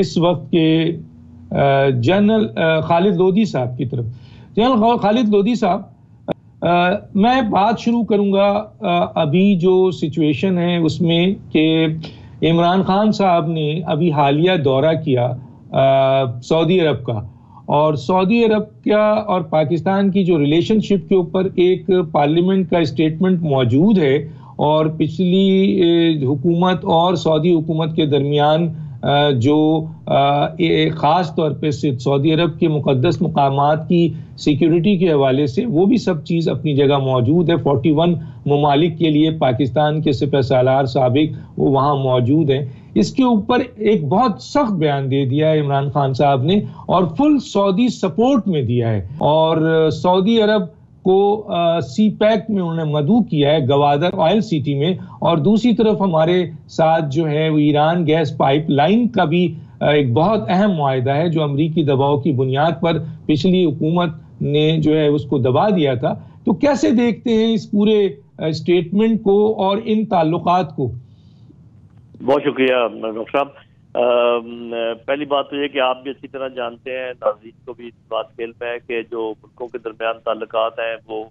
اس وقت کے جنرل خالد لودھی صاحب کی طرف. جنرل خالد لودھی صاحب، میں بات شروع کروں گا ابھی جو سچویشن ہے اس میں کہ عمران خان صاحب نے ابھی حالیہ دورہ کیا سعودی عرب کا، اور سعودی عرب کا اور پاکستان کی جو ریلیشن شپ کے اوپر ایک پارلیمنٹ کا اسٹیٹمنٹ موجود ہے، اور پچھلی حکومت اور سعودی حکومت کے درمیان جو خاص طور پہ سعودی عرب کے مقدس مقامات کی سیکیورٹی کے حوالے سے وہ بھی سب چیز اپنی جگہ موجود ہے. 41 ممالک کے لیے پاکستان کے سپہ سالار سابق وہ وہاں موجود ہیں. اس کے اوپر ایک بہت سخت بیان دے دیا ہے عمران خان صاحب نے، اور فل سعودی سپورٹ میں دیا ہے، اور سعودی عرب کو سی پیک میں انہوں نے مدعو کیا ہے، گوادر آئل سٹی میں. اور دوسری طرف ہمارے ساتھ جو ہے وہ ایران گیس پائپ لائن کا بھی ایک بہت اہم معاہدہ ہے جو امریکی دباؤ کی بنیاد پر پچھلی حکومت نے جو ہے اس کو دبا دیا تھا. تو کیسے دیکھتے ہیں اس پورے اسٹیٹمنٹ کو اور ان تعلقات کو؟ بہت شکریہ ڈاکٹر صاحب. پہلی بات تو یہ کہ آپ بھی اچھی طرح جانتے ہیں، ناظرین کو بھی اس بات کے علم ہے کہ جو ملکوں کے درمیان تعلقات ہیں وہ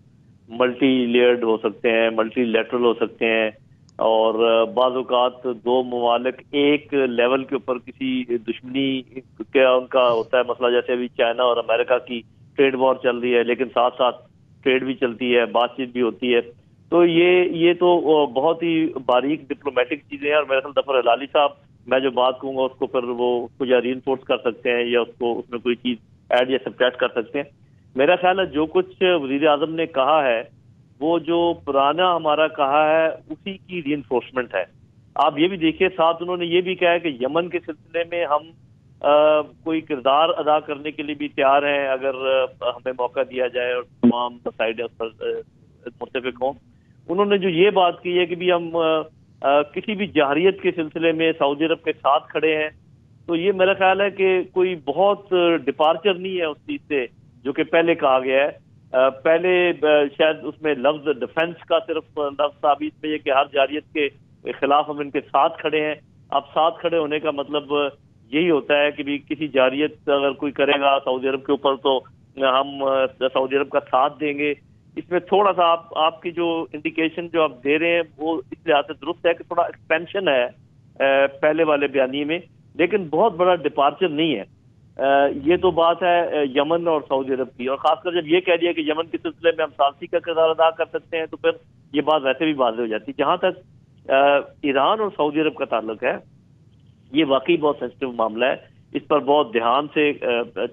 ملٹی لیئرڈ ہو سکتے ہیں، ملٹی لیٹرل ہو سکتے ہیں، اور بعض اوقات دو ممالک ایک لیول کے اوپر کسی دشمنی کا ان کا ہوتا ہے. مسئلہ جیسے ابھی چائنا اور امریکہ کی ٹریڈ وار چل رہی ہے، لیکن ساتھ ساتھ ٹریڈ بھی چلتی ہے، بات چیت بھی ہوتی ہے. تو یہ تو بہت ہی باریک ڈپلومیٹک چیزیں ہیں، اور میرے خیال ظفر ہلالی صاحب میں جو بات کہوں گا اس کو پھر وہ اس کو یا ری انفورس کر سکتے ہیں یا اس میں کوئی چیز ایڈ یا سبٹریکٹ کر سکتے ہیں. میرا خیال ہے جو کچھ وزیر اعظم نے کہا ہے وہ جو پرانا ہمارا کہا ہے اسی کی ری انفورسمنٹ ہے. آپ یہ بھی دیکھیے، ساتھ انہوں نے یہ بھی کہا ہے کہ یمن کے سلسلے میں ہم کوئی کردار ادا کرنے کے لیے بھی تیار ہیں اگر ہمیں موقع دیا جائے اور تمام سائڈیں اس پر متفق ہوں. انہوں نے جو یہ بات کی ہے کہ بھی ہم کسی بھی جہریت کے سلسلے میں سعودی عرب کے ساتھ کھڑے ہیں. تو یہ میرا خیال ہے کہ کوئی بہت ڈپارچر نہیں ہے اس چیز سے جو کہ پہلے کہا گیا ہے. پہلے شاید اس میں لفظ ڈیفنس کا صرف لفظ تھا، ابھی اس میں یہ کہ ہر جہریت کے خلاف ہم ان کے ساتھ کھڑے ہیں. اب ساتھ کھڑے ہونے کا مطلب یہی ہوتا ہے کہ بھی کسی جہریت اگر کوئی کرے گا سعودی عرب کے اوپر تو ہم سعودی عرب کا ساتھ دیں گے. اس میں تھوڑا سا آپ کی جو انڈیکیشن جو آپ دے رہے ہیں وہ اس لحاظ سے درست ہے کہ تھوڑا ایکسپینشن ہے پہلے والے بیانیے میں، لیکن بہت بڑا ڈپارچر نہیں ہے. یہ تو بات ہے یمن اور سعودی عرب کی، اور خاص کر جب یہ کہہ دیا کہ یمن کے سلسلے میں ہم ثالثی کا کردار ادا کر سکتے ہیں تو پھر یہ بات ویسے بھی واضح ہو جاتی. جہاں تک ایران اور سعودی عرب کا تعلق ہے یہ واقعی بہت سینسٹیو معاملہ ہے، اس پر بہت دھیان سے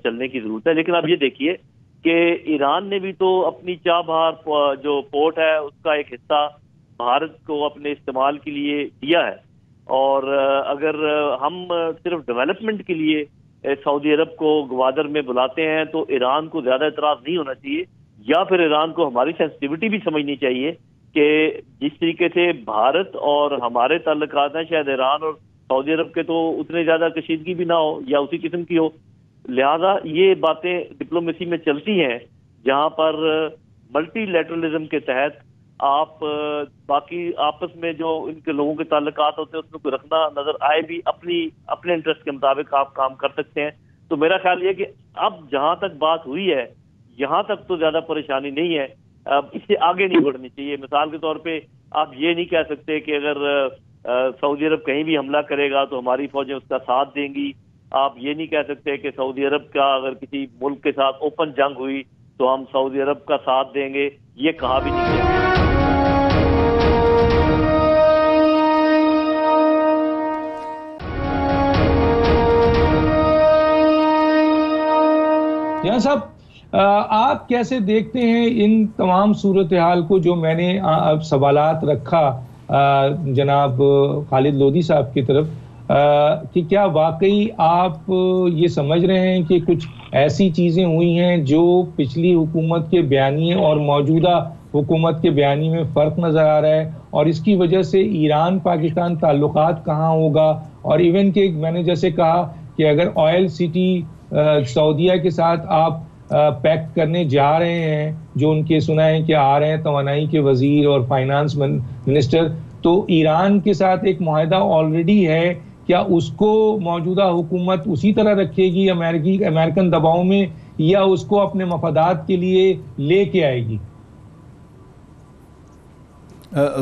چلنے کی ضرورت ہے. لیکن اب یہ دیکھیے کہ ایران نے بھی تو اپنی چاہ بہار جو پورٹ ہے اس کا ایک حصہ بھارت کو اپنے استعمال کے لیے دیا ہے، اور اگر ہم صرف ڈیولپمنٹ کے لیے سعودی عرب کو گوادر میں بلاتے ہیں تو ایران کو زیادہ اعتراض نہیں ہونا چاہیے، یا پھر ایران کو ہماری سینسٹیوٹی بھی سمجھنی چاہیے کہ جس طریقے سے بھارت اور ہمارے تعلقات ہیں شاید ایران اور سعودی عرب کے تو اتنے زیادہ کشیدگی بھی نہ ہو یا اسی قسم کی ہو. لہذا یہ باتیں ڈپلومیسی میں چلتی ہیں جہاں پر ملٹی لیٹرلزم کے تحت آپ باقی آپس میں جو ان کے لوگوں کے تعلقات ہوتے ہیں اس میں کوئی رکھنا نظر آئے بھی اپنے انٹرسٹ کے مطابق آپ کام کر سکتے ہیں. تو میرا خیال یہ کہ اب جہاں تک بات ہوئی ہے یہاں تک تو زیادہ پریشانی نہیں ہے، اب اس سے آگے نہیں بڑھنی چاہیے. مثال کے طور پہ آپ یہ نہیں کہہ سکتے کہ اگر سعودی عرب کہیں بھی حملہ کرے گا تو ہماری فوجیں اس کا ساتھ دیں گی. آپ یہ نہیں کہہ سکتے کہ سعودی عرب کا اگر کسی ملک کے ساتھ اوپن جنگ ہوئی تو ہم سعودی عرب کا ساتھ دیں گے، یہ کہا بھی نہیں گیا. جہاں صاحب آپ کیسے دیکھتے ہیں ان تمام صورتحال کو جو میں نے اب سوالات رکھا جناب خالد لودھی صاحب کی طرف، کہ کیا واقعی آپ یہ سمجھ رہے ہیں کہ کچھ ایسی چیزیں ہوئی ہیں جو پچھلی حکومت کے بیانیے اور موجودہ حکومت کے بیانیے میں فرق نظر آ رہا ہے، اور اس کی وجہ سے ایران پاکستان تعلقات کہاں ہوگا؟ اور ایون کہ میں نے جیسے کہا کہ اگر آئل سٹی سعودیہ کے ساتھ آپ پیکٹ کرنے جا رہے ہیں، جو ان کے سنا ہے کہ آ رہے ہیں توانائی کے وزیر اور فائنانس منسٹر، تو ایران کے ساتھ ایک معاہدہ آلریڈی ہے کیا اس کو موجودہ حکومت اسی طرح رکھے گی امریکن دباؤ میں، یا اس کو اپنے مفادات کے لیے لے کے آئے گی؟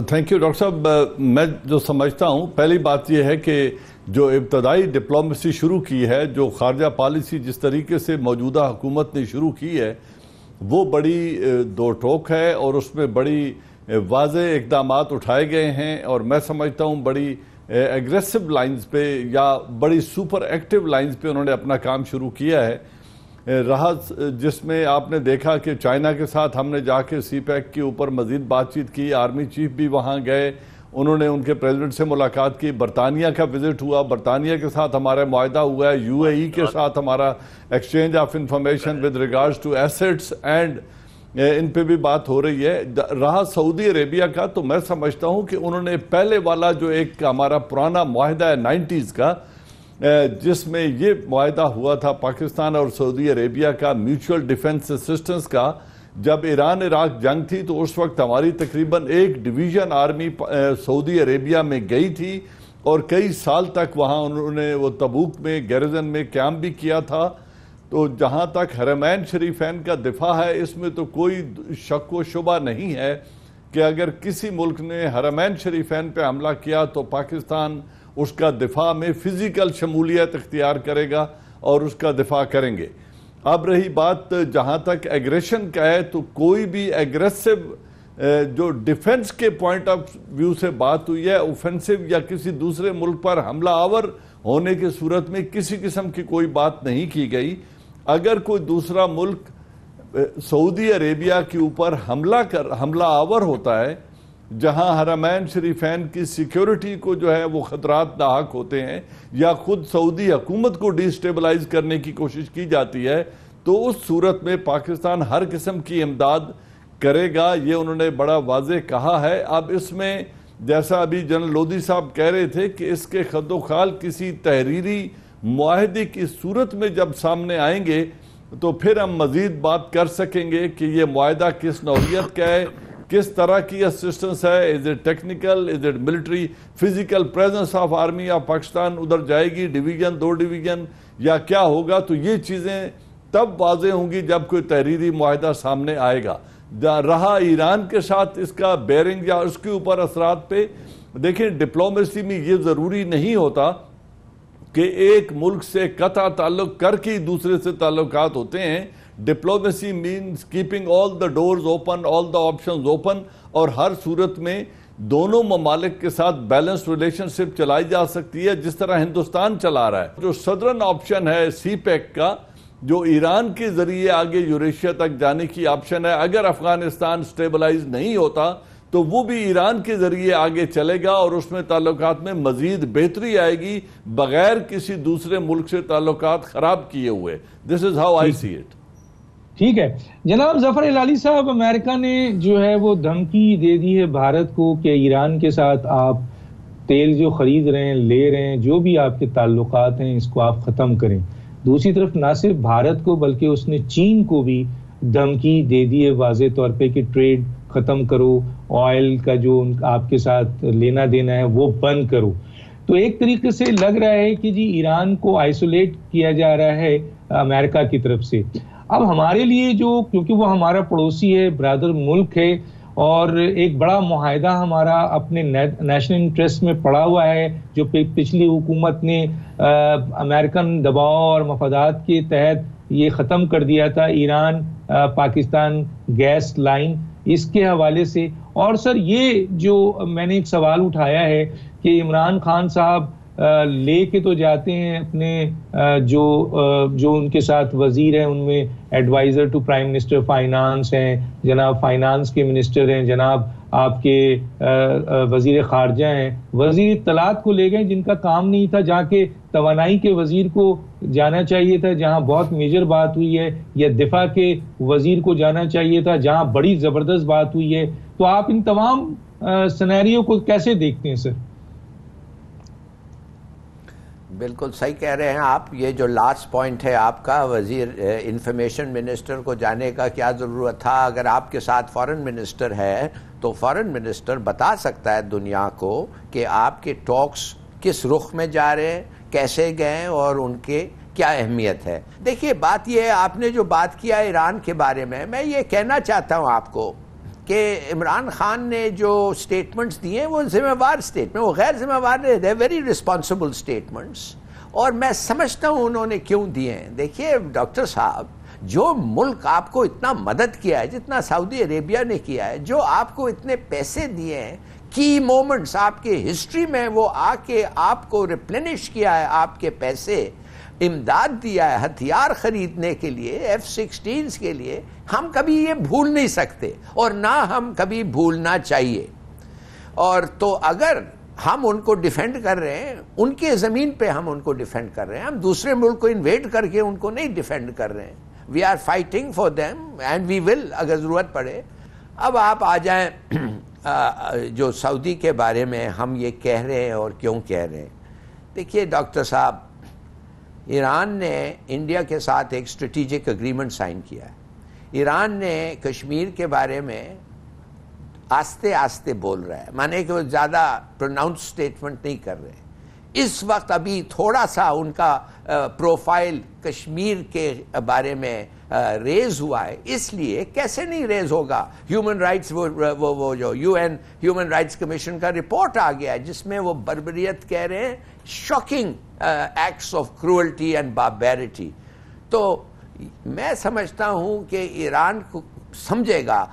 تھینک یو ڈاکٹر صاحب. میں جو سمجھتا ہوں، پہلی بات یہ ہے کہ جو ابتدائی ڈپلومیسی شروع کی ہے، جو خارجہ پالیسی جس طریقے سے موجودہ حکومت نے شروع کی ہے، وہ بڑی دو ٹوک ہے اور اس میں بڑی واضح اقدامات اٹھائے گئے ہیں، اور میں سمجھتا ہوں بڑی ایگریسو لائنز پہ یا بڑی سپر ایکٹیو لائنز پہ انہوں نے اپنا کام شروع کیا ہے. رہا جس میں آپ نے دیکھا کہ چائنا کے ساتھ ہم نے جا کے سی پیک کے اوپر مزید بات چیت کی، آرمی چیف بھی وہاں گئے، انہوں نے ان کے پریزیڈنٹ سے ملاقات کی، برطانیہ کا وزٹ ہوا، برطانیہ کے ساتھ ہمارا معاہدہ ہوا ہے، یو اے ای کے ساتھ ہمارا exchange of information with regards to assets and ان پہ بھی بات ہو رہی ہے. رہا سعودی عربیہ کا، تو میں سمجھتا ہوں کہ انہوں نے پہلے والا جو ایک ہمارا پرانا معاہدہ ہے 90s کا، جس میں یہ معاہدہ ہوا تھا پاکستان اور سعودی عربیہ کا میوچول ڈیفنس اسسٹنس کا، جب ایران عراق جنگ تھی تو اس وقت ہماری تقریباً ایک ڈویژن آرمی سعودی عربیہ میں گئی تھی اور کئی سال تک وہاں انہوں نے وہ تبوک میں گیریزن میں قیام بھی کیا تھا. تو جہاں تک حرمین شریفین کا دفاع ہے، اس میں تو کوئی شک و شبہ نہیں ہے کہ اگر کسی ملک نے حرمین شریفین پہ حملہ کیا تو پاکستان اس کا دفاع میں فزیکل شمولیت اختیار کرے گا اور اس کا دفاع کریں گے. اب رہی بات جہاں تک ایگریشن کا ہے، تو کوئی بھی ایگریسو جو ڈیفنس کے پوائنٹ آف ویو سے بات ہوئی ہے، اوفینسو یا کسی دوسرے ملک پر حملہ آور ہونے کی صورت میں کسی قسم کی کوئی بات نہیں کی گئی. اگر کوئی دوسرا ملک سعودی عربیہ کے اوپر حملہ آور ہوتا ہے جہاں حرمین شریفین کی سیکیورٹی کو جو ہے وہ خطرات لاحق ہوتے ہیں، یا خود سعودی حکومت کو ڈی سٹیبلائز کرنے کی کوشش کی جاتی ہے، تو اس صورت میں پاکستان ہر قسم کی امداد کرے گا. یہ انہوں نے بڑا واضح کہا ہے. اب اس میں جیسا ابھی جنرل لودھی صاحب کہہ رہے تھے کہ اس کے خد و خال کسی تحریری معاہدے کی صورت میں جب سامنے آئیں گے تو پھر ہم مزید بات کر سکیں گے کہ یہ معاہدہ کس نوعیت کا ہے، کس طرح کی اسسٹنس ہے، is it technical, is it military, physical presence of army of Pakistan ادھر جائے گی، ڈویژن 2 ڈویژن، یا کیا ہوگا. تو یہ چیزیں تب واضح ہوں گی جب کوئی تحریری معاہدہ سامنے آئے گا. رہا ایران کے ساتھ اس کا بیرنگ یا اس کے اوپر اثرات پہ، دیکھیں ڈپلومیسی میں یہ ضروری نہیں ہوتا کہ ایک ملک سے قطع تعلق کر کے دوسرے سے تعلقات ہوتے ہیں. ڈپلومیسی مینز کیپنگ آل دا ڈورز اوپن، آل دا آپشنز اوپن، اور ہر صورت میں دونوں ممالک کے ساتھ بیلنس ریلیشن شپ چلائی جا سکتی ہے جس طرح ہندوستان چلا رہا ہے. جو صدرن آپشن ہے سی پیک کا، جو ایران کے ذریعے آگے یوریشیا تک جانے کی آپشن ہے، اگر افغانستان سٹیبلائز نہیں ہوتا تو وہ بھی ایران کے ذریعے آگے چلے گا اور اس میں تعلقات میں مزید بہتری آئے گی بغیر کسی دوسرے ملک سے تعلقات خراب کیے ہوئے. This is how I see it. ٹھیک ہے جناب ظفر ہلالی صاحب، امریکہ نے جو ہے وہ دھمکی دے دی ہے بھارت کو کہ ایران کے ساتھ آپ تیل جو خرید رہے ہیں، لے رہے ہیں، جو بھی آپ کے تعلقات ہیں، اس کو آپ ختم کریں. دوسری طرف نہ صرف بھارت کو بلکہ اس نے چین کو بھی دھمکی دے دی ہے واضح طور پہ کہ ٹریڈ ختم کرو، آئل کا جو آپ کے ساتھ لینا دینا ہے وہ بند کرو. تو ایک طریقے سے لگ رہا ہے کہ جی ایران کو آئسولیٹ کیا جا رہا ہے امریکہ کی طرف سے. اب ہمارے لیے جو، کیونکہ وہ ہمارا پڑوسی ہے، برادر ملک ہے، اور ایک بڑا معاہدہ ہمارا اپنے نیشنل انٹرسٹ میں پڑا ہوا ہے جو پچھلی حکومت نے امریکن دباؤ اور مفادات کے تحت یہ ختم کر دیا تھا، ایران پاکستان گیس لائن، اس کے حوالے سے. اور سر یہ جو میں نے ایک سوال اٹھایا ہے کہ عمران خان صاحب لے کے تو جاتے ہیں اپنے جو ان کے ساتھ وزیر ہیں، ان میں adviser to prime minister finance ہیں، جناب فائنانس کے منسٹر ہیں، جناب آپ کے وزیر خارجہ ہیں، وزیر اطلاعات کو لے گئے جن کا کام نہیں تھا، جہاں کے توانائی کے وزیر کو جانا چاہیے تھا جہاں بہت میجر بات ہوئی ہے، یا دفاع کے وزیر کو جانا چاہیے تھا جہاں بڑی زبردست بات ہوئی ہے. تو آپ ان تمام سینیریو کو کیسے دیکھتے ہیں سر؟ بالکل صحیح کہہ رہے ہیں آپ. یہ جو لاسٹ پوائنٹ ہے آپ کا، وزیر انفارمیشن منسٹر کو جانے کا کیا ضرورت تھا؟ اگر آپ کے ساتھ فارن منسٹر ہے تو فارن منسٹر بتا سکتا ہے دنیا کو کہ آپ کے ٹاکس کس رخ میں جا رہے ہیں، کیسے گئے اور ان کے کیا اہمیت ہے. دیکھیے بات یہ ہے، آپ نے جو بات کیا ایران کے بارے میں یہ کہنا چاہتا ہوں آپ کو کہ عمران خان نے جو سٹیٹمنٹس دیے وہ ذمہ وار سٹیٹمنٹ، وہ غیر ذمہ وار نہیں، دے ویری رسپانسبل سٹیٹمنٹس، اور میں سمجھتا ہوں انہوں نے کیوں دیے ہیں. دیکھیے ڈاکٹر صاحب، جو ملک آپ کو اتنا مدد کیا ہے جتنا سعودی عربیہ نے کیا ہے، جو آپ کو اتنے پیسے دیے ہیں، کی مومنٹس آپ کے ہسٹری میں وہ آ کے آپ کو ریپلینش کیا ہے، آپ کے پیسے امداد دیا ہے ہتھیار خریدنے کے لیے، F-16 کے لیے، ہم کبھی یہ بھول نہیں سکتے اور نہ ہم کبھی بھولنا چاہیے. اور تو اگر ہم ان کو ڈیفینڈ کر رہے ہیں، ان کے زمین پہ ہم ان کو ڈیفینڈ کر رہے ہیں، ہم دوسرے ملک کو انویڈ کر کے ان کو نہیں ڈیفینڈ کر رہے ہیں. We are fighting for them and we will اگر ضرورت پڑے. اب آپ آ جائیں جو سعودی کے بارے میں ہم یہ کہہ رہے ہیں اور کیوں کہہ رہے ہیں. دیکھیے ڈاکٹر صاحب، ایران نے انڈیا کے ساتھ ایک اسٹریٹجک اگریمنٹ سائن کیا ہے. ایران نے کشمیر کے بارے میں آستے آستے بول رہا ہے، مانے کہ وہ زیادہ پروناؤنس سٹیٹمنٹ نہیں کر رہے. اس وقت ابھی تھوڑا سا ان کا پروفائل کشمیر کے بارے میں ریز ہوا ہے. اس لیے کیسے نہیں ریز ہوگا؟ ہیومن رائٹس وہ جو UN ہیومن رائٹس کمیشن کا رپورٹ آ گیا ہے جس میں وہ بربریت کہہ رہے ہیں، shocking acts of cruelty and barbarity. تو میں سمجھتا ہوں کہ ایران کو سمجھے گا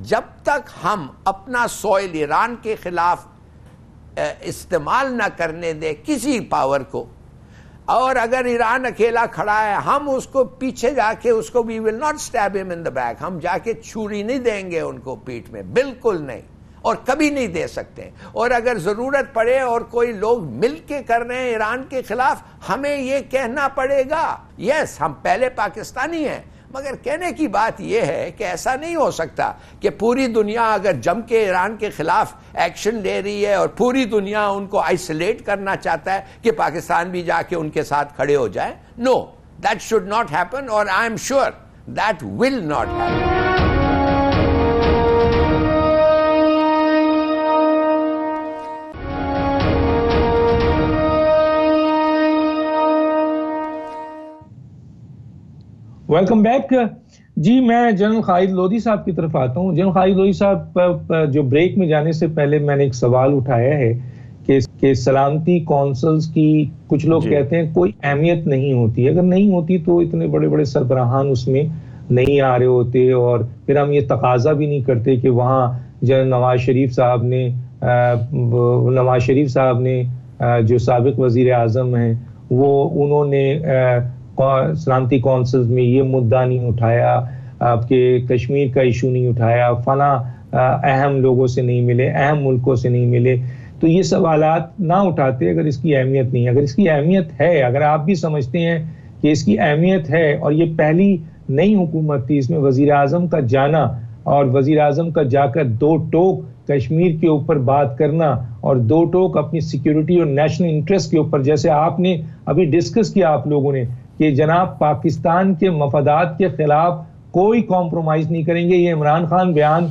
جب تک ہم اپنا سوئل ایران کے خلاف استعمال نہ کرنے دے کسی پاور کو، اور اگر ایران اکیلا کھڑا ہے ہم اس کو پیچھے جا کے اس کو we will not stab him in the back، ہم جا کے چھری نہیں دیں گے ان کو پیٹھ میں، بالکل نہیں، اور کبھی نہیں دے سکتے. اور اگر ضرورت پڑے اور کوئی لوگ مل کے کر رہے ہیں ایران کے خلاف، ہمیں یہ کہنا پڑے گا یس ہم پہلے پاکستانی ہیں. مگر کہنے کی بات یہ ہے کہ ایسا نہیں ہو سکتا کہ پوری دنیا اگر جم کے ایران کے خلاف ایکشن لے رہی ہے اور پوری دنیا ان کو آئسولیٹ کرنا چاہتا ہے کہ پاکستان بھی جا کے ان کے ساتھ کھڑے ہو جائے. No, that should not happen, اور I am sure that will not happen. Welcome back. جی میں جنرل خالد لودھی صاحب کی طرف آتا ہوں. جنرل خالد لودھی صاحب، جو بریک میں جانے سے پہلے میں نے ایک سوال اٹھایا ہے کہ سلامتی کونسلز کی کچھ لوگ کہتے ہیں کوئی اہمیت نہیں ہوتی. اگر نہیں ہوتی تو اتنے بڑے بڑے سربراہان اس میں نہیں آ رہے ہوتے، اور پھر ہم یہ تقاضا بھی نہیں کرتے کہ وہاں جنرل نواز شریف صاحب نے جو سابق وزیر اعظم ہیں انہوں نے سلامتی کونسلز میں یہ مدعا نہیں اٹھایا، آپ کے کشمیر کا ایشو نہیں اٹھایا، فلاں اہم لوگوں سے نہیں ملے، اہم ملکوں سے نہیں ملے. تو یہ سوالات نہ اٹھاتے اگر اس کی اہمیت نہیں ہے. اگر اس کی اہمیت ہے، اگر آپ بھی سمجھتے ہیں کہ اس کی اہمیت ہے، اور یہ پہلی نئی حکومت تھی، اس میں وزیر اعظم کا جانا اور وزیر اعظم کا جا کر دو ٹوک کشمیر کے اوپر بات کرنا اور دو ٹوک اپنی سیکیورٹی اور نیشنل انٹرسٹ کے اوپر، جیسے آپ نے ابھی ڈسکس کیا آپ لوگوں نے کہ جناب پاکستان کے مفادات کے خلاف کوئی کمپرومائز نہیں کریں گے. یہ عمران خان بیان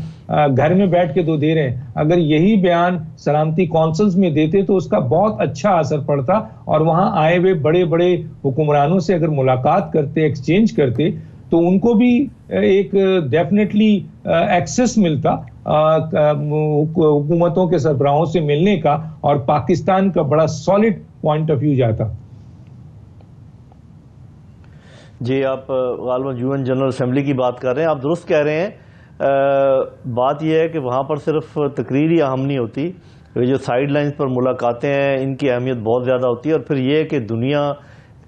گھر میں بیٹھ کے تو دے رہے ہیں، اگر یہی بیان سلامتی کونسلز میں دیتے تو اس کا بہت اچھا اثر پڑتا، اور وہاں آئے ہوئے بڑے بڑے حکمرانوں سے اگر ملاقات کرتے، ایکسچینج کرتے، تو ان کو بھی ایک ڈیفینیٹلی ایکسس ملتا حکومتوں کے سربراہوں سے ملنے کا، اور پاکستان کا بڑا سالڈ پوائنٹ آف ویو جاتا. جی آپ غالباً UN جنرل اسمبلی کی بات کر رہے ہیں. آپ درست کہہ رہے ہیں. بات یہ ہے کہ وہاں پر صرف تقریر ہی اہم نہیں ہوتی، یہ جو سائیڈ لائنز پر ملاقاتیں ہیں ان کی اہمیت بہت زیادہ ہوتی ہے. اور پھر یہ کہ دنیا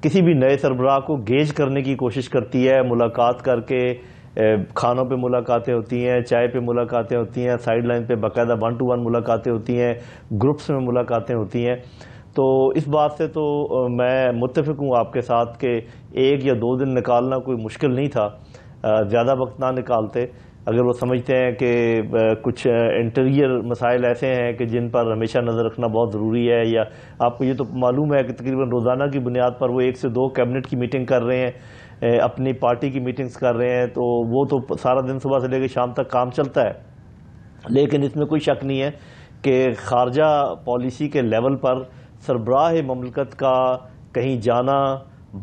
کسی بھی نئے سربراہ کو گیج کرنے کی کوشش کرتی ہے، ملاقات کر کے کھانوں پہ ملاقاتیں ہوتی ہیں، چائے پہ ملاقاتیں ہوتی ہیں، سائیڈ لائن پہ باقاعدہ 1 to 1 ملاقاتیں ہوتی ہیں، گروپس میں ملاقاتیں ہوتی ہیں. تو اس بات سے تو میں متفق ہوں آپ کے ساتھ کہ 1 یا 2 دن نکالنا کوئی مشکل نہیں تھا. زیادہ وقت نہ نکالتے اگر وہ سمجھتے ہیں کہ کچھ انٹیریئر مسائل ایسے ہیں کہ جن پر ہمیشہ نظر رکھنا بہت ضروری ہے. یا آپ کو یہ تو معلوم ہے کہ تقریباً روزانہ کی بنیاد پر وہ 1 سے 2 کیبنٹ کی میٹنگ کر رہے ہیں، اپنی پارٹی کی میٹنگز کر رہے ہیں، تو وہ تو سارا دن صبح سے لے کے شام تک کام چلتا ہے. لیکن اس میں کوئی شک نہیں ہے کہ خارجہ پالیسی کے لیول پر سربراہ مملکت کا کہیں جانا،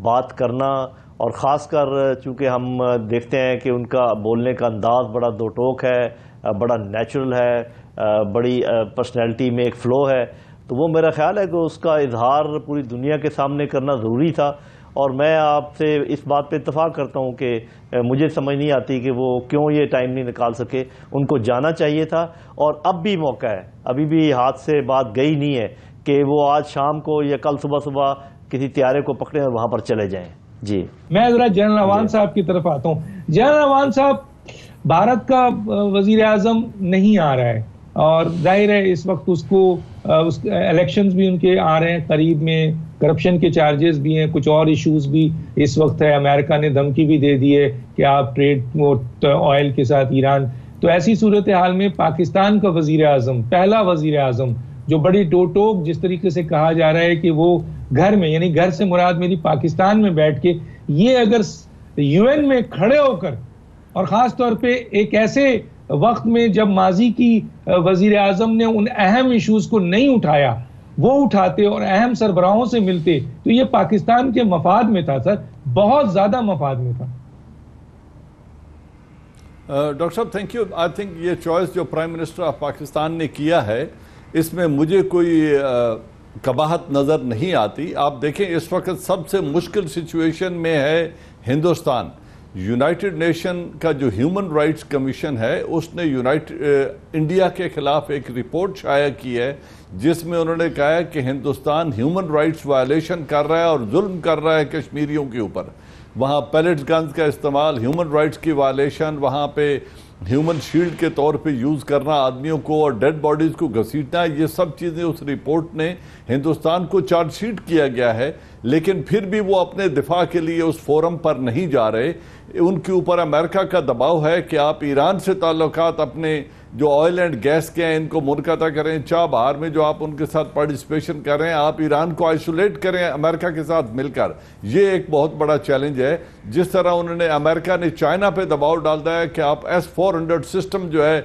بات کرنا، اور خاص کر چونکہ ہم دیکھتے ہیں کہ ان کا بولنے کا انداز بڑا دو ٹوک ہے، بڑا نیچرل ہے، بڑی پرسنالٹی میں ایک فلو ہے، تو وہ میرا خیال ہے کہ اس کا اظہار پوری دنیا کے سامنے کرنا ضروری تھا. اور میں آپ سے اس بات پہ اتفاق کرتا ہوں کہ مجھے سمجھ نہیں آتی کہ وہ کیوں یہ ٹائم نہیں نکال سکے. ان کو جانا چاہیے تھا، اور اب بھی موقع ہے، ابھی بھی ہاتھ سے بات گئی نہیں ہے کہ وہ آج شام کو یا کل صبح کسی طیارے کو پکڑیں اور وہاں پر چلے جائیں. جی میں ذرا جنرل عوان صاحب کی طرف آتا ہوں. جنرل عوان صاحب، بھارت کا وزیر اعظم نہیں آ رہا ہے، اور ظاہر ہے اس وقت اس کو الیکشنز بھی ان کے آ رہے ہیں قریب میں، کرپشن کے چارجز بھی ہیں، کچھ اور ایشوز بھی اس وقت ہے. امریکہ نے دھمکی بھی دے دی ہے کہ آپ ٹریڈ آئل کے ساتھ ایران. تو ایسی صورتحال میں پاکستان کا وزیر اعظم، پہلا وزیر اعظم جو بڑی ٹوک جس طریقے سے کہا جا رہا ہے کہ وہ گھر میں، یعنی گھر سے مراد میری پاکستان میں بیٹھ کے، یہ اگر یو این میں کھڑے ہو کر، اور خاص طور پہ ایک ایسے وقت میں جب ماضی کی وزیر اعظم نے ان اہم ایشوز کو نہیں اٹھایا، وہ اٹھاتے اور اہم سربراہوں سے ملتے، تو یہ پاکستان کے مفاد میں تھا سر، بہت زیادہ مفاد میں تھا. ڈاکٹر صاحب تھینک یو. آئی تھنک یہ چوائس جو پرائم منسٹر آف پاکستان نے کیا ہے، اس میں مجھے کوئی قباحت نظر نہیں آتی. آپ دیکھیں اس وقت سب سے مشکل سچویشن میں ہے ہندوستان. یونائٹڈ نیشن کا جو ہیومن رائٹس کمیشن ہے، اس نے انڈیا کے خلاف ایک رپورٹ شائع کی ہے، جس میں انہوں نے کہا ہے کہ ہندوستان ہیومن رائٹس وائلیشن کر رہا ہے اور ظلم کر رہا ہے کشمیریوں کے اوپر. وہاں پیلٹس گنز کا استعمال، ہیومن رائٹس کی وائلیشن، وہاں پہ ہیومن شیلڈ کے طور پہ یوز کرنا آدمیوں کو اور ڈیڈ باڈیز کو گھسیٹنا، یہ سب چیزیں اس رپورٹ نے ہندوستان کو چارج شیٹ کیا گیا ہے. لیکن پھر بھی وہ اپنے دفاع کے لیے اس فورم پر نہیں جا رہے. ان کے اوپر امریکہ کا دباؤ ہے کہ آپ ایران سے تعلقات اپنے جو آئل اینڈ گیس کے ہیں ان کو منقطع کریں. چاہ بہار میں جو آپ ان کے ساتھ پارٹیسپیشن کر رہے ہیں، آپ ایران کو آئسولیٹ کریں امریکہ کے ساتھ مل کر. یہ ایک بہت بڑا چیلنج ہے. جس طرح امریکہ نے چائنا پہ دباؤ ڈالتا ہے کہ آپ S-400 سسٹم جو ہے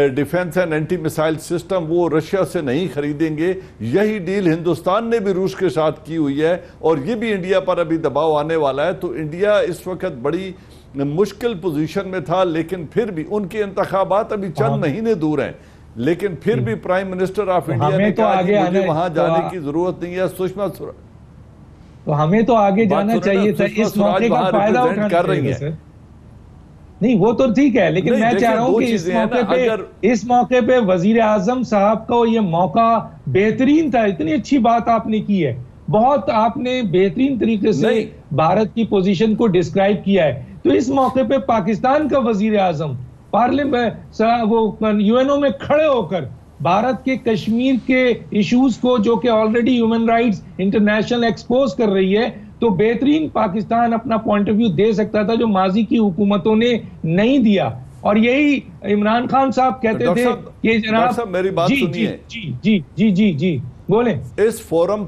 defence and anti missile system, وہ رشیا سے نہیں خریدیں گے. یہی ڈیل ہندوستان نے بھی روس کے ساتھ کی ہوئی ہے، اور یہ بھی انڈیا پر ابھی دباؤ آنے والا ہے. تو انڈیا اس وقت بڑی مشکل پوزیشن میں تھا، لیکن پھر بھی ان کے انتخابات ابھی چند مہینے دور ہیں، لیکن پھر بھی پرائم منسٹر آف انڈیا نے کہا کہ مجھے وہاں جانے کی ضرورت نہیں ہے. سشما سوراج تو ہمیں تو آگے جانا چاہیے تھا، اس موقع کا فائدہ اٹھانا کر رہی ہیں. نہیں وہ تو ٹھیک ہے، لیکن میں چاہ رہا ہوں کہ اس موقع پہ وزیر اعظم صاحب کو یہ موقع بہترین تھا. اتنی اچھی بات آپ نے کی ہے، بہت آپ نے بہترین طریقے سے بھارت کی پوزیشن کو ڈسکرائب کیا ہے. تو اس موقع پہ پاکستان کا وزیر اعظم پارلیمنٹ یو این او میں کھڑے ہو کر بھارت کے کشمیر کے ایشوز کو، جو کہ already human rights international expose کر رہی ہے، تو بہترین پاکستان اپنا پوائنٹ آف ویو دے سکتا تھا جو ماضی کی حکومتوں نے نہیں دیا. اور یہی عمران خان صاحب کہتے تھے کہ جناب میری بات سنیے. جی بولیں. اس فورم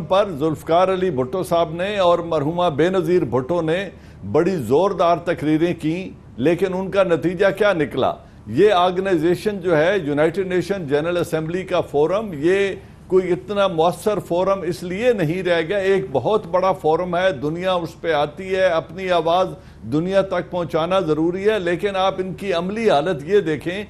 پر ذوالفقار علی بھٹو صاحب نے اور مرحومہ بے نظیر بھٹو نے بڑی زوردار تقریریں کی، لیکن ان کا نتیجہ کیا نکلا؟ یہ آرگنائزیشن جو ہے یونائٹڈ نیشن جنرل اسمبلی کا فورم، یہ کوئی اتنا مؤثر فورم اس لیے نہیں رہ گیا. ایک بہت بڑا فورم ہے، دنیا اس پہ آتی ہے، اپنی آواز دنیا تک پہنچانا ضروری ہے. لیکن آپ ان کی عملی حالت یہ دیکھیں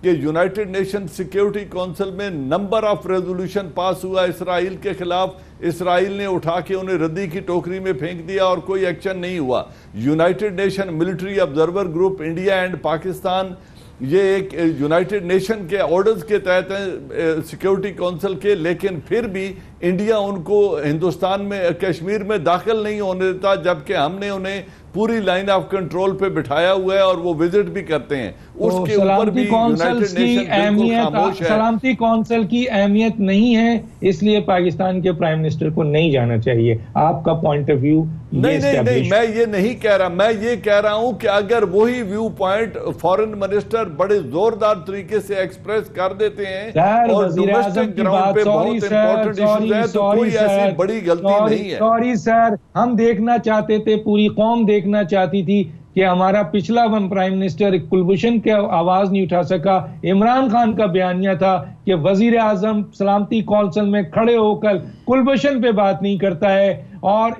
کہ یونائٹڈ نیشن سیکیورٹی کونسل میں نمبر آف ریزولوشن پاس ہوا اسرائیل کے خلاف، اسرائیل نے اٹھا کے انہیں ردی کی ٹوکری میں پھینک دیا اور کوئی ایکشن نہیں ہوا. United nation military observer group India and Pakistan, یہ ایک یونائٹڈ نیشن کے آرڈرز کے تحت ہیں سیکیورٹی کونسل کے، لیکن پھر بھی انڈیا ان کو ہندوستان میں کشمیر میں داخل نہیں ہونے دیتا، جبکہ ہم نے انہیں پوری لائن آف کنٹرول پہ بٹھایا ہوا ہے اور وہ وزٹ بھی کرتے ہیں. اس کے اوپر بھی یونائٹڈ نیشن بالکل خاموش ہے. سلامتی کونسل کی اہمیت نہیں ہے، اس لیے پاکستان کے پرائم منسٹر کو نہیں جانا چاہیے. آپ کا پوائنٹ آف ویو؟ نہیں، میں یہ نہیں کہہ رہا. میں یہ کہہ رہا ہوں کہ اگر وہی ویو پوائنٹ فارن منسٹر بڑے زوردار طریقے سے ایکسپریس کر دیتے ہیں اور ڈومیسٹک گراؤنڈ پہ بہت امپورٹنٹ ایشوز ہیں، تو کوئی ایسی بڑی غلطی نہیں ہے. سوری سر، ہم دیکھنا چاہتے تھے، پوری قوم دیکھنا چاہتی تھی کہ ہمارا پچھلا پرائم منسٹر کلبھوشن کے آواز نہیں اٹھا سکا. عمران خان کا بیانیہ تھا کہ وزیر اعظم سلامتی کونسل میں کھڑے ہو کر کلبھوشن پہ بات نہیں کرتا ہے اور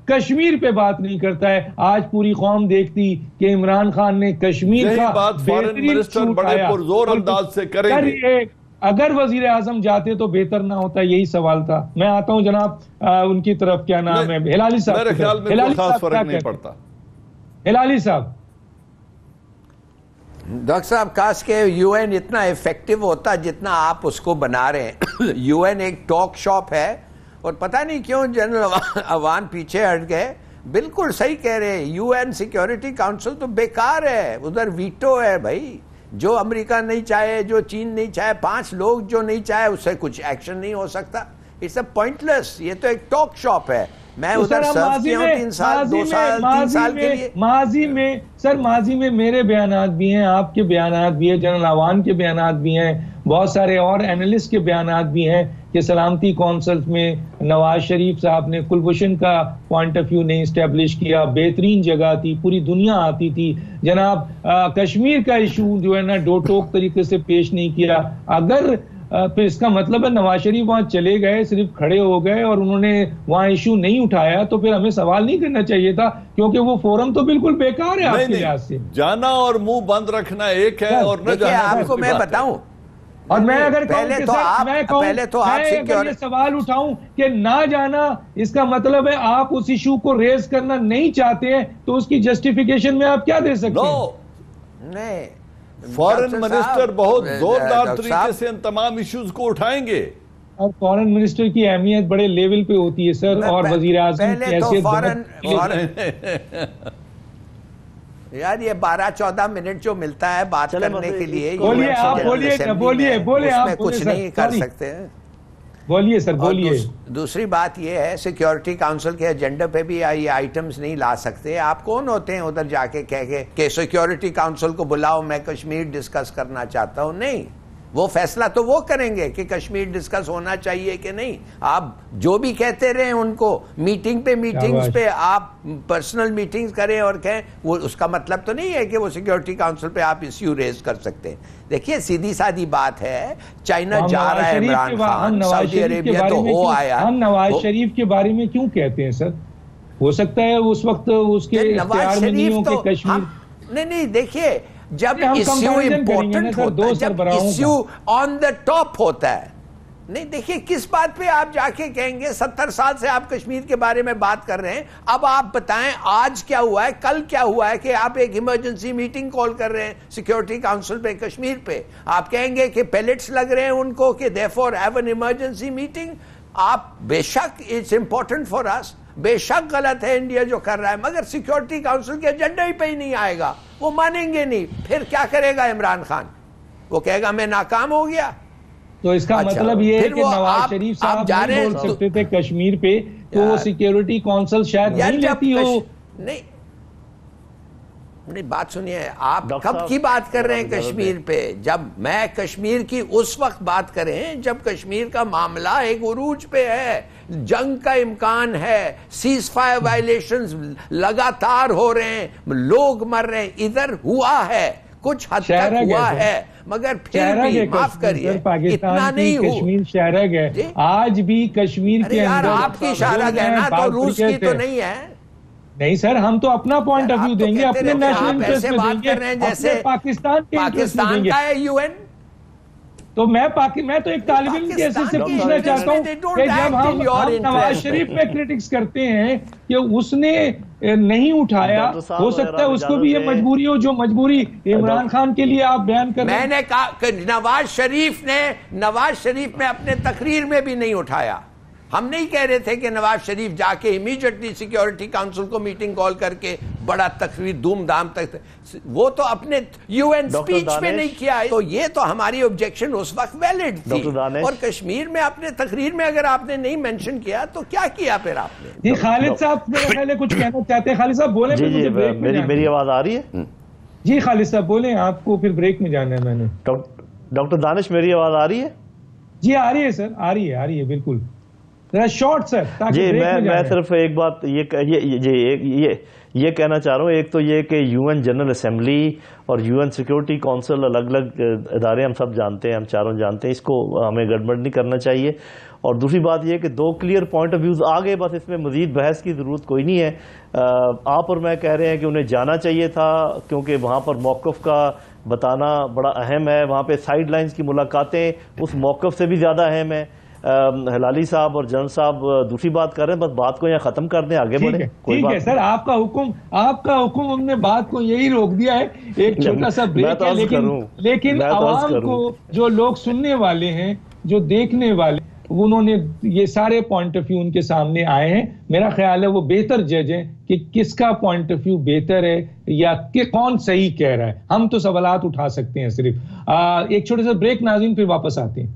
کشمیر پہ بات نہیں کرتا ہے. آج پوری قوم دیکھتی کہ عمران خان نے کشمیر کا بات فارن منسٹر بڑے پرزور انداز سے کریں گے. اگر وزیر اعظم جاتے تو بہتر نہ ہوتا. یہی سوال تھا. میں آتا ہوں جناب ان کی طرف. کیا نام ہے ہلالی صاحب؟ میرے خیال میں کوئی خاص فرق نہیں پڑتا. ہلالی صاحب. ڈاکٹر صاحب کاش کہ یو این اتنا ایفیکٹو ہوتا جتنا آپ اس کو بنا رہے ہیں. یو این ایک ٹاک شاپ ہے اور پتہ نہیں کیوں جنرل عوان پیچھے ہٹ گئے. بالکل صحیح کہہ رہے ہیں. یو این سیکیورٹی کاؤنسل تو بیکار ہے. ادھر ویٹو ہے بھائی. جو امریکہ نہیں چاہے, جو چین نہیں چاہے, 5 لوگ جو نہیں چاہے, اس سے کچھ ایکشن نہیں ہو سکتا. It's a pointless. یہ تو ایک ٹاک شاپ ہے. میں ادھر سرف کیا ہوں 3 سال 2 سال 3 سال کے لیے. ماضی میں میرے بیانات بھی ہیں, آپ کے بیانات بھی ہیں, جنرل عوان کے بیانات بھی ہیں, بہت سارے اور اینالسٹ کے بیانات بھی ہیں کہ سلامتی کونسل میں نواز شریف صاحب نے کلبھوشن کا پوائنٹ آف ویو نہیں اسٹیبلش کیا. بہترین جگہ تھی, پوری دنیا آتی تھی. جناب کشمیر کا ایشو جو ہے نا دو ٹوک طریقے سے پیش نہیں کیا. اگر پھر اس کا مطلب ہے نواز شریف وہاں چلے گئے, صرف کھڑے ہو گئے اور انہوں نے وہاں ایشو نہیں اٹھایا, تو پھر ہمیں سوال نہیں کرنا چاہیے تھا, کیونکہ وہ فورم تو بالکل بیکار ہے آپ کے لحاظ سے. جانا اور منہ بند رکھنا ایک ہے اور نہ جانا. آپ کو میں بتاؤں, اور میں اگر یہ سوال اٹھاؤں کہ نہ جانا اس کا مطلب ہے آپ اس ایشو کو ریز کرنا نہیں چاہتے ہیں, تو اس کی جسٹیفیکیشن میں آپ کیا دے سکتے ہیں؟ نہیں, فارن منسٹر بہت زوردار طریقے سے ان تمام ایشوز کو اٹھائیں گے. اور فارن منسٹر کی اہمیت بڑے لیول پہ ہوتی ہے سر, اور وزیر اعظم کی حیثیت. یار یہ 12-14 منٹ جو ملتا ہے بات کرنے کے لیے, بولیے آپ, بولیے آپ, کچھ نہیں کر سکتے. بولیے سر, بولیے. دوسری بات یہ ہے سیکیورٹی کاؤنسل کے ایجنڈا پہ بھی یہ آئٹمز نہیں لا سکتے. آپ کون ہوتے ہیں ادھر جا کے کہہ کہ سیکیورٹی کاؤنسل کو بلاؤ, میں کشمیر ڈسکس کرنا چاہتا ہوں. نہیں, وہ فیصلہ تو وہ کریں گے کہ کشمیر ڈسکس ہونا چاہیے کہ نہیں. آپ جو بھی کہتے رہیں ان کو میٹنگز پہ آپ پرسنل میٹنگز کریں اور کہیں, وہ اس کا مطلب تو نہیں ہے کہ وہ سیکیورٹی کاؤنسل پہ آپ ایشو ریز کر سکتے ہیں. دیکھیے سیدھی سادی بات ہے, چائنا جا رہا ہے عمران خان, سعودی عربیہ تو ہو آیا. ہم نواز شریف کے بارے میں کیوں کہتے ہیں سر؟ ہو سکتا ہے اس وقت اس کے اختیار میں نہیں ہو کہ کشمیر. نہیں دیکھیے, جب ایشو امپورٹنٹ ہوتا ہے, جب ایشو آن دا ٹاپ ہوتا ہے. نہیں دیکھیے کس بات پہ آپ جا کے کہیں گے 70 سال سے آپ کشمیر کے بارے میں بات کر رہے ہیں, اب آپ بتائیں آج کیا ہوا ہے, کل کیا ہوا ہے کہ آپ ایک ایمرجنسی میٹنگ کال کر رہے ہیں سیکیورٹی کاؤنسل پہ کشمیر پہ. آپ کہیں گے کہ پیلٹس لگ رہے ہیں ان کو کہ therefore have an emergency meeting. آپ بے شک اٹس امپورٹنٹ فار اس, بے شک غلط ہے انڈیا جو کر رہا ہے, مگر سیکیورٹی کاؤنسل کے ایجنڈا ہی پہ ہی نہیں آئے گا, وہ مانیں گے نہیں. پھر کیا کرے گا عمران خان؟ وہ کہے گا میں ناکام ہو گیا. تو اس کا مطلب یہ ہے کہ نواز شریف صاحب نہیں بول سکتے تھے کشمیر پہ, تو وہ سیکیورٹی کونسل شاید نہیں لیتی ہو. نہیں بات سنیے, آپ کب کی بات کر رہے ہیں کشمیر پہ؟ جب میں کشمیر کی اس وقت بات کریں جب کشمیر کا معاملہ ایک عروج پہ ہے, جنگ کا امکان ہے, سیز فائر وائلیشنز لگاتار ہو رہے ہیں, لوگ مر رہے ہیں. ادھر ہوا ہے, کچھ حد تک ہوا ہے, مگر پھر بھی معاف کریے اتنا نہیں ہو. کشمیر شہرگ ہے آج بھی کشمیر کے اندر. آپ کی شہرگ ہے نا, تو روس کی تو نہیں ہے. نہیں سر, ہم تو اپنا پوائنٹ آف ویو دیں گے, اپنے نیشنل انٹرسٹ میں دیں گے, جیسے پاکستان کا ہے یو این. تو میں تو ایک طالب علم کے حیثیت سے پوچھنا چاہتا ہوں کہ جب ہم نواز شریف پہ کرٹکس کرتے ہیں کہ اس نے نہیں اٹھایا, ہو سکتا ہے اس کو بھی یہ مجبوری ہو جو مجبوری عمران خان کے لیے آپ بیان کر رہے ہیں. میں نے کہا کہ نواز شریف نے اپنے تقریر میں بھی نہیں اٹھایا. ہم نہیں کہہ رہے تھے کہ نواز شریف جا کے امیجیٹلی سیکیورٹی کاؤنسل کو میٹنگ کال کر کے بڑا تقریر دھوم دھام تک, وہ تو اپنے یو این سپیچ میں نہیں کیا. تو یہ تو ہماری آبجیکشن اس وقت ویلڈ تھی. اور کشمیر میں اپنے تقریر میں اگر آپ نے نہیں مینشن کیا تو کیا کیا پھر آپ نے؟ جی خالد صاحب پہلے کچھ کہنا چاہتے ہیں. خالد صاحب بولیں. میری آواز آ رہی ہے؟ جی خالد صاحب بولیں, آپ کو پھر بریک میں جانا ہے. میں نے ڈاکٹر دانش میری آواز آ رہی ہے؟ جی آ رہی ہے سر, آ رہی ہے بالکل. شارٹ سر جی میں صرف ایک بات یہ کہنا چاہ رہا ہوں. ایک تو یہ کہ UN جنرل اسمبلی اور UN سیکیورٹی کونسل الگ الگ ادارے ہم سب جانتے ہیں, ہم چاروں جانتے ہیں, اس کو ہمیں گڑبڑ نہیں کرنا چاہیے. اور دوسری بات یہ کہ دو کلیئر پوائنٹ آف ویوز آ گئے, بس اس میں مزید بحث کی ضرورت کوئی نہیں ہے. آپ اور میں کہہ رہے ہیں کہ انہیں جانا چاہیے تھا کیونکہ وہاں پر موقف کا بتانا بڑا اہم ہے. وہاں پہ سائیڈ لائنز کی ملاقاتیں اس موقف سے بھی زیادہ اہم ہیں. ہلالی صاحب اور جنرل صاحب دوسری بات کر رہے ہیں, بس بات کو یہاں ختم کر دیں, آگے بڑھیں. ٹھیک ہے سر, آپ کا حکم, ہم نے بات کو یہی روک دیا ہے. ایک چھوٹا سا بریک ہے, لیکن عوام کو جو لوگ سننے والے ہیں, جو دیکھنے والے, انہوں نے یہ سارے پوائنٹ آف ویو ان کے سامنے آئے ہیں. میرا خیال ہے وہ بہتر جج ہیں کہ کس کا پوائنٹ آف ویو بہتر ہے یا کہ کون صحیح کہہ رہا ہے. ہم تو سوالات اٹھا سکتے ہیں صرف. ایک چھوٹے سا بریک ناظرین, پھر واپس آتے ہیں.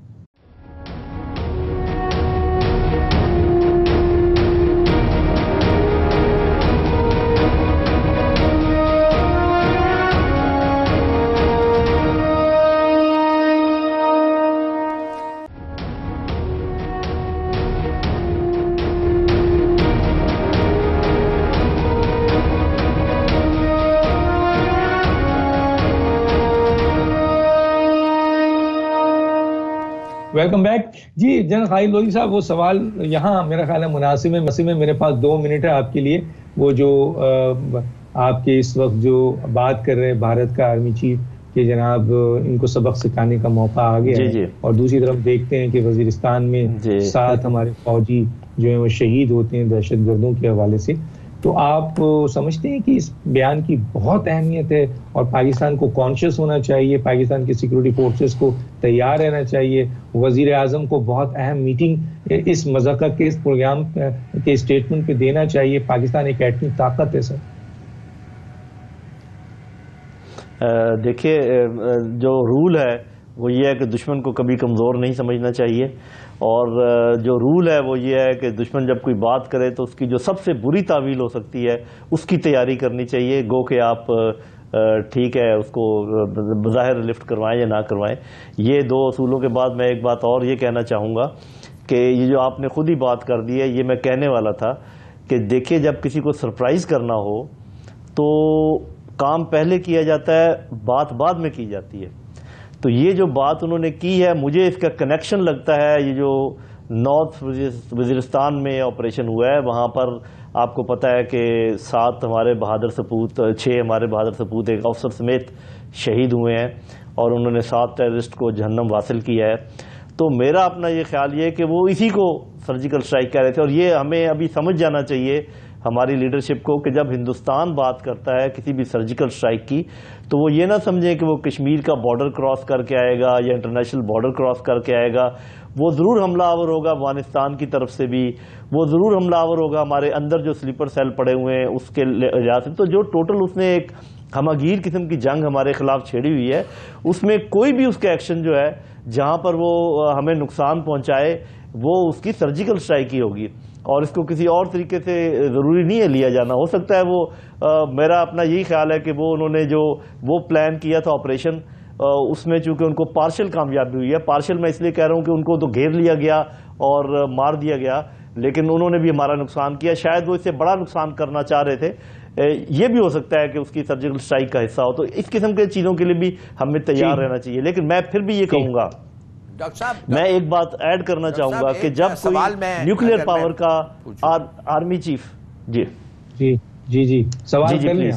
Welcome back. جی جنرل خالد لودھی صاحب, وہ سوال یہاں میرا خیال ہے مناسب ہے. میرے پاس 2 منٹ ہے آپ کے لیے. وہ جو آپ کے اس وقت جو بات کر رہے ہیں بھارت کا آرمی چیف کہ جناب ان کو سبق سکھانے کا موقع آ گیا ہے, اور دوسری طرف دیکھتے ہیں کہ وزیرستان میں 7 ہمارے فوجی جو ہیں وہ شہید ہوتے ہیں دہشت گردوں کے حوالے سے. تو آپ سمجھتے ہیں کہ اس بیان کی بہت اہمیت ہے اور پاکستان کو کانشیس ہونا چاہیے, پاکستان کی سیکورٹی فورسز کو تیار رہنا چاہیے, وزیر اعظم کو بہت اہم میٹنگ اس مذاکرہ کے اس پروگرام کے اسٹیٹمنٹ پہ دینا چاہیے؟ پاکستان ایک ایٹمی طاقت ہے سر. دیکھیے جو رول ہے وہ یہ ہے کہ دشمن کو کبھی کمزور نہیں سمجھنا چاہیے, اور جو رول ہے وہ یہ ہے کہ دشمن جب کوئی بات کرے تو اس کی جو سب سے بری تعویل ہو سکتی ہے اس کی تیاری کرنی چاہیے. گو کہ آپ ٹھیک ہے اس کو بظاہر لفٹ کروائیں یا نہ کروائیں. یہ 2 اصولوں کے بعد میں ایک بات اور یہ کہنا چاہوں گا کہ یہ جو آپ نے خود ہی بات کر دی ہے, یہ میں کہنے والا تھا کہ دیکھیے جب کسی کو سرپرائز کرنا ہو تو کام پہلے کیا جاتا ہے, بات بعد میں کی جاتی ہے. تو یہ جو بات انہوں نے کی ہے, مجھے اس کا کنیکشن لگتا ہے یہ جو نارتھ وزیرستان میں آپریشن ہوا ہے, وہاں پر آپ کو پتہ ہے کہ 7 ہمارے بہادر سپوت, 6 ہمارے بہادر سپوت ایک افسر سمیت شہید ہوئے ہیں, اور انہوں نے 7 ٹیررسٹ کو جہنم واصل کیا ہے. تو میرا اپنا یہ خیال یہ ہے کہ وہ اسی کو سرجیکل اسٹرائک کہہ رہے تھے. اور یہ ہمیں ابھی سمجھ جانا چاہیے ہماری لیڈرشپ کو کہ جب ہندوستان بات کرتا ہے کسی بھی سرجیکل اسٹرائک کی تو وہ یہ نہ سمجھیں کہ وہ کشمیر کا بارڈر کراس کر کے آئے گا یا انٹرنیشنل بارڈر کراس کر کے آئے گا. وہ ضرور حملہ آور ہوگا افغانستان کی طرف سے بھی, وہ ضرور حملہ آور ہوگا ہمارے اندر جو سلیپر سیل پڑے ہوئے ہیں اس کے لحاظ سے. تو جو ٹوٹل اس نے ایک ہماگیر قسم کی جنگ ہمارے خلاف چھیڑی ہوئی ہے, اس میں کوئی بھی اس کا ایکشن جو ہے جہاں پر وہ ہمیں نقصان پہنچائے وہ اس کی سرجیکل اسٹرائک ہی ہوگی, اور اس کو کسی اور طریقے سے ضروری نہیں ہے لیا جانا. ہو سکتا ہے وہ میرا اپنا یہی خیال ہے کہ وہ انہوں نے جو وہ پلان کیا تھا آپریشن, اس میں چونکہ ان کو پارشل کامیابی ہوئی ہے. پارشل میں اس لیے کہہ رہا ہوں کہ ان کو تو گھیر لیا گیا اور مار دیا گیا, لیکن انہوں نے بھی ہمارا نقصان کیا. شاید وہ اس سے بڑا نقصان کرنا چاہ رہے تھے, یہ بھی ہو سکتا ہے کہ اس کی سرجیکل اسٹرائک کا حصہ ہو. تو اس قسم کے چیزوں کے لیے بھی ہمیں تیار رہنا چاہیے. لیکن میں پھر بھی یہ کہوں گا, میں ایک بات ایڈ کرنا چاہوں گا کہ جب کوئی نیوکلیئر پاور کا آرمی چیف سوال کر لیں.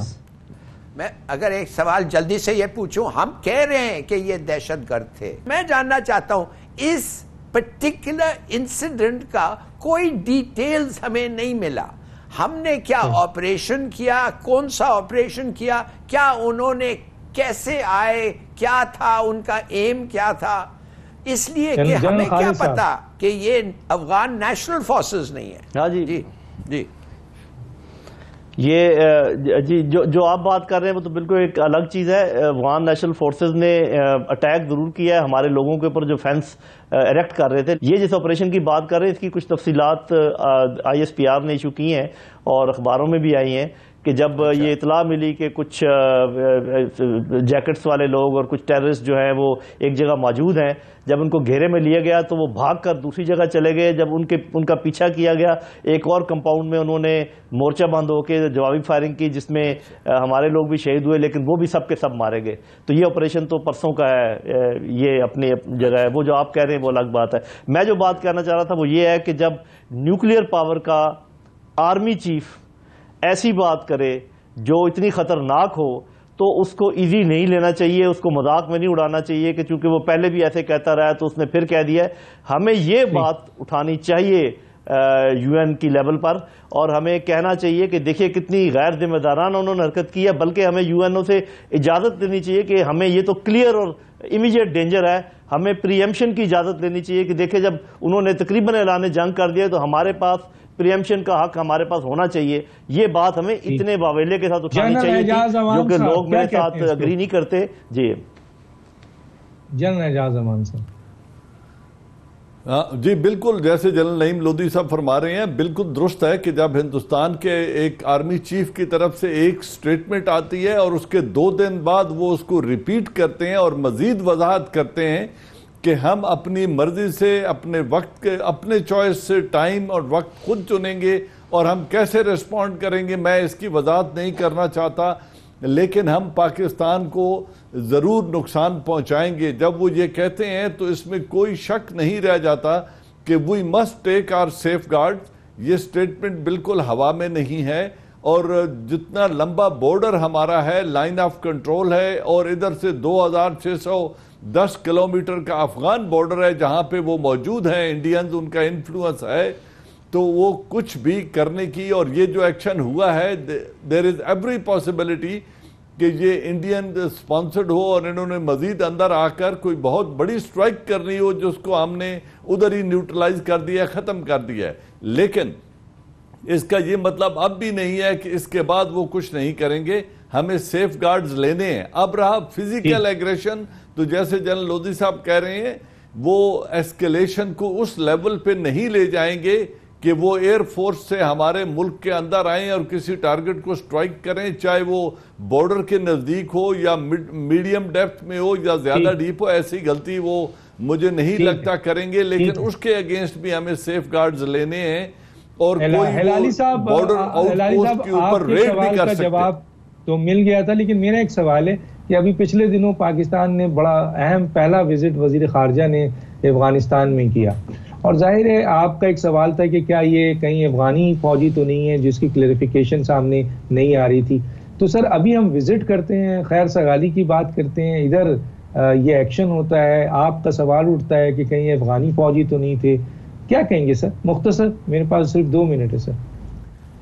میں اگر ایک سوال جلدی سے یہ پوچھوں, ہم کہہ رہے ہیں کہ یہ دہشت گرد تھے, میں جاننا چاہتا ہوں اس پرٹیکولر انسیڈنٹ کا کوئی ڈیٹیلز ہمیں نہیں ملا. ہم نے کیا آپریشن کیا, کون سا آپریشن کیا, کیا انہوں نے کیسے آئے, کیا تھا ان کا ایم کیا تھا, اس لیے کہ ہمیں کیا پتا کہ یہ افغان نیشنل فورسز نہیں ہے. ہاں جی جی جی یہ جی جو آپ بات کر رہے ہیں وہ تو بالکل ایک الگ چیز ہے. افغان نیشنل فورسز نے اٹیک ضرور کیا ہے ہمارے لوگوں کے اوپر جو فینس ایریکٹ کر رہے تھے. یہ جس آپریشن کی بات کر رہے ہیں اس کی کچھ تفصیلات ISPR نے ایشو کی ہیں اور اخباروں میں بھی آئی ہیں کہ جب یہ اطلاع ملی کہ کچھ جیکٹس والے لوگ اور کچھ ٹیررسٹ جو ہیں وہ ایک جگہ موجود ہیں، جب ان کو گھیرے میں لیا گیا تو وہ بھاگ کر دوسری جگہ چلے گئے. جب ان کا پیچھا کیا گیا ایک اور کمپاؤنڈ میں انہوں نے مورچہ بند ہو کے جوابی فائرنگ کی، جس میں ہمارے لوگ بھی شہید ہوئے، لیکن وہ بھی سب کے سب مارے گئے. تو یہ آپریشن تو پرسوں کا ہے، یہ اپنی جگہ ہے. وہ جو آپ کہہ رہے ہیں وہ الگ بات ہے. میں جو بات کہنا چاہ رہا تھا وہ یہ ہے کہ جب نیوکلیئر پاور کا آرمی چیف ایسی بات کرے جو اتنی خطرناک ہو تو اس کو ایزی نہیں لینا چاہیے، اس کو مذاق میں نہیں اڑانا چاہیے کہ چونکہ وہ پہلے بھی ایسے کہتا رہا ہے تو اس نے پھر کہہ دیا ہے. ہمیں یہ بات اٹھانی چاہیے یو این کی لیول پر، اور ہمیں کہنا چاہیے کہ دیکھیے کتنی غیر ذمہ دارانہ انہوں نے حرکت کی ہے. بلکہ ہمیں یو این او سے اجازت لینی چاہیے کہ ہمیں یہ تو کلیئر اور امیجیٹ ڈینجر ہے، ہمیں پری ایمپشن کی اجازت لینی چاہیے کہ دیکھیں جب انہوں نے تقریباً اعلان جنگ کر دیا تو ہمارے پاس پری ایمپشن کا حق ہمارے پاس ہونا چاہیے. یہ بات ہمیں اتنے واویلے کے ساتھ اٹھانی چاہیے جو کہ لوگ میرے ساتھ اگری نہیں کرتے. جی جنرل اعجاز امان صاحب. جی بالکل، جیسے جنرل نعیم لودھی صاحب فرما رہے ہیں بالکل درست ہے کہ جب ہندوستان کے ایک آرمی چیف کی طرف سے ایک سٹیٹمنٹ آتی ہے اور اس کے 2 دن بعد وہ اس کو ریپیٹ کرتے ہیں اور مزید وضاحت کرتے ہیں کہ ہم اپنی مرضی سے اپنے وقت کے اپنے چوائس سے ٹائم اور وقت خود چنیں گے اور ہم کیسے ریسپونڈ کریں گے، میں اس کی وضاحت نہیں کرنا چاہتا، لیکن ہم پاکستان کو ضرور نقصان پہنچائیں گے. جب وہ یہ کہتے ہیں تو اس میں کوئی شک نہیں رہ جاتا کہ we must take our safeguard. یہ سٹیٹمنٹ بالکل ہوا میں نہیں ہے، اور جتنا لمبا بارڈر ہمارا ہے، لائن آف کنٹرول ہے، اور ادھر سے 2610 کلومیٹر کا افغان بارڈر ہے جہاں پہ وہ موجود ہیں انڈینز، ان کا انفلوئنس ہے، تو وہ کچھ بھی کرنے کی. اور یہ جو ایکشن ہوا ہے دیر از ایوری پاسبلٹی کہ یہ انڈین سپانسرڈ ہو اور انہوں نے مزید اندر آ کر کوئی بہت بڑی سٹرائک کرنی ہو جس کو ہم نے ادھر ہی نیوٹرلائز کر دیا، ختم کر دیا ہے. لیکن اس کا یہ مطلب اب بھی نہیں ہے کہ اس کے بعد وہ کچھ نہیں کریں گے. ہمیں سیف گارڈز لینے ہیں. اب رہا فزیکل ایگریشن، تو جیسے جنرل لودھی صاحب کہہ رہے ہیں وہ ایسکیلیشن کو اس لیول پہ نہیں لے جائیں گے کہ وہ ایئر فورس سے ہمارے ملک کے اندر آئیں اور کسی ٹارگٹ کو سٹرائک کریں، چاہے وہ بارڈر کے نزدیک ہو یا میڈیم ڈیپتھ میں ہو یا زیادہ ڈیپ ہو. ایسی غلطی وہ مجھے نہیں لگتا کریں گے، لیکن اس کے اگینسٹ بھی ہمیں سیف گارڈز لینے ہیں. اور ہلالی صاحب کے اوپر ریڈ بھی کر سکتے. جواب تو مل گیا تھا، لیکن میرا ایک سوال ہے کہ ابھی پچھلے دنوں پاکستان نے بڑا اہم پہلا وزٹ وزیر خارجہ نے افغانستان میں کیا، اور ظاہر ہے آپ کا ایک سوال تھا کہ کیا یہ کہیں افغانی فوجی تو نہیں ہے جس کی کلیریفیکیشن سامنے نہیں آ رہی تھی. تو سر ابھی ہم وزٹ کرتے ہیں، خیر سگالی کی بات کرتے ہیں، ادھر یہ ایکشن ہوتا ہے، آپ کا سوال اٹھتا ہے کہ کہیں افغانی فوجی تو نہیں تھے. کیا کہیں گے سر؟ مختصر، میرے پاس صرف 2 منٹ ہے سر.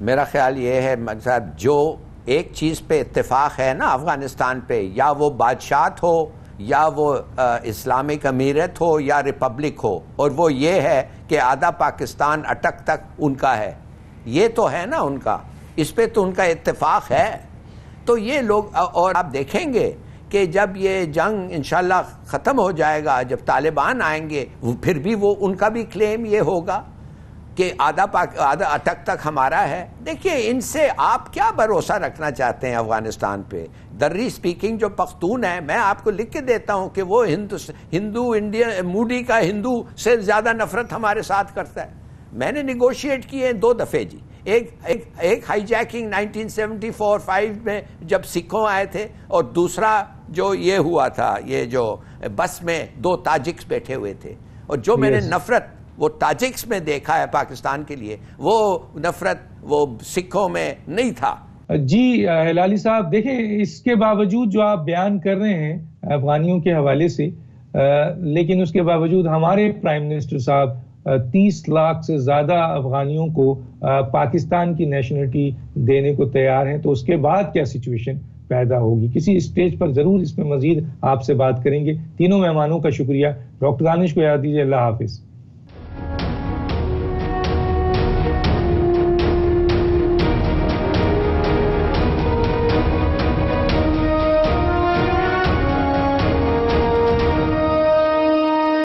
میرا خیال یہ ہے صاحب، جو ایک چیز پہ اتفاق ہے نا افغانستان پہ، یا وہ بادشاہت ہو یا وہ اسلامک امیرت ہو یا ریپبلک ہو، اور وہ یہ ہے کہ آدھا پاکستان اٹک تک ان کا ہے. یہ تو ہے نا ان کا، اس پہ تو ان کا اتفاق ہے. تو یہ لوگ، اور آپ دیکھیں گے کہ جب یہ جنگ انشاءاللہ ختم ہو جائے گا، جب طالبان آئیں گے، پھر بھی وہ ان کا بھی کلیم یہ ہوگا کہ آدھا اٹک تک ہمارا ہے. دیکھیے ان سے آپ کیا بھروسہ رکھنا چاہتے ہیں افغانستان پہ؟ درری سپیکنگ جو پختون ہے، میں آپ کو لکھ کے دیتا ہوں کہ وہ ہندو انڈین مودی کا ہندو سے زیادہ نفرت ہمارے ساتھ کرتا ہے. میں نے نیگوشیٹ کیے 2 دفعے جی. ایک ہائی جیکنگ 1974-5 میں جب سکھوں آئے تھے، اور دوسرا جو یہ ہوا تھا، یہ جو بس میں 2 تاجکس بیٹھے ہوئے تھے، اور جو میں نے نفرت وہ تاجکس میں دیکھا ہے پاکستان کے لیے، وہ نفرت وہ سکھوں میں نہیں تھا. جی ہلالی صاحب، دیکھیں اس کے باوجود جو آپ بیان کر رہے ہیں افغانیوں کے حوالے سے، لیکن اس کے باوجود ہمارے پرائم منسٹر صاحب 30 لاکھ سے زیادہ افغانیوں کو پاکستان کی نیشنلٹی دینے کو تیار ہیں. تو اس کے بعد کیا سچویشن پیدا ہوگی؟ کسی اسٹیج پر ضرور اس میں مزید آپ سے بات کریں گے. تینوں مہمانوں کا شکریہ. ڈاکٹر دانش کو یاد دیجیے. اللہ حافظ.